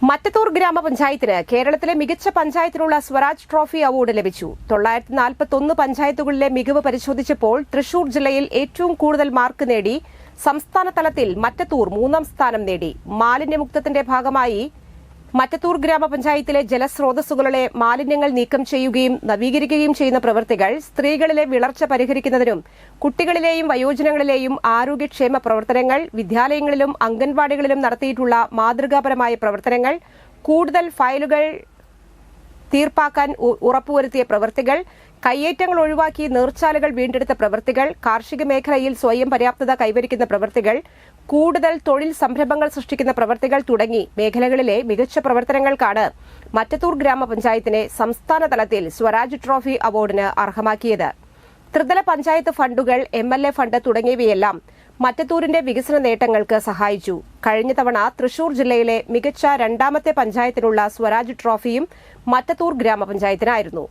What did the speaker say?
മറ്റത്തൂർ ഗ്രാമപഞ്ചായത്തിന് കേരളത്തിലെ മികച്ച പഞ്ചായത്തിനുള്ള Swaraj trophy award ലഭിച്ചു. 941 പഞ്ചായത്തുകളിലെ മികവ് പരിശോധിച്ചപ്പോൾ തൃശൂർ ജില്ലയിൽ ഏറ്റവും കൂടുതൽ മാർക്ക് നേടി സംസ്ഥാന തലത്തിൽ മറ്റത്തൂർ 3ാം സ്ഥാനം നേടി. മാലിന്യമുക്തത്തിന്റെ ഭാഗമായി മറ്റത്തൂർ ഗ്രാമപഞ്ചായത്തിലെ ജലസ്രോതസ്സുകളിലെ മാലിന്യങ്ങൾ നീക്കം ചെയ്യുകയും നവീകരിക്കുകയും ചെയ്യുന്ന പ്രവൃത്തികൾ, സ്ത്രീകളിലെ വിളർച്ച പരിഹരിക്കുന്നതിനും കുട്ടികളിലെയും വയോജനങ്ങളിലെയും ആരോഗ്യക്ഷേമ പ്രവർത്തനങ്ങൾ, വിദ്യാലയങ്ങളിലും അംഗൻവാടികളിലും നടത്തിയിട്ടുള്ള മാതൃകാപരമായ പ്രവർത്തനങ്ങൾ, കൂടുതൽ ഫയലുകൾ തീർപ്പാക്കാൻ ഉറപ്പുവരുത്തിയ പ്രവൃത്തികൾ, കയ്യേറ്റങ്ങൾ ഒഴിവാക്കി നീർച്ചാലുകൾ വീണ്ടെടുത്ത പ്രവൃത്തികൾ, കാർഷിക മേഖലയിൽ സ്വയം പര്യാപ്തത കൈവരിക്കുന്ന പ്രവൃത്തികൾ, കൂടുതൽ തൊഴിൽ സംരംഭങ്ങൾ സൃഷ്ടിക്കുന്ന പ്രവൃത്തികൾ തുടങ്ങി മേഖലകളിലെ മികച്ച പ്രവർത്തനങ്ങൾക്കാണ് മറ്റത്തൂർ ഗ്രാമപഞ്ചായത്തിനെ സംസ്ഥാന തലത്തിൽ സ്വരാജ് ട്രോഫി അവാർഡിന് അർഹമാക്കിയത്. ത്രിതല പഞ്ചായത്ത് ഫണ്ടുകൾ, MLA ഫണ്ട് തുടങ്ങിയവയെല്ലാം മറ്റത്തൂരിന്റെ വികസന നേട്ടങ്ങൾക്ക് സഹായിച്ചു. കഴിഞ്ഞ തവണ തൃശൂർ ജില്ലയിലെ മികച്ച 2ാമത്തെ പഞ്ചായത്തിനുള്ള സ്വരാജ് ട്രോഫിയും മറ്റത്തൂർ ഗ്രാമപഞ്ചായത്തിനായിരുന്നു.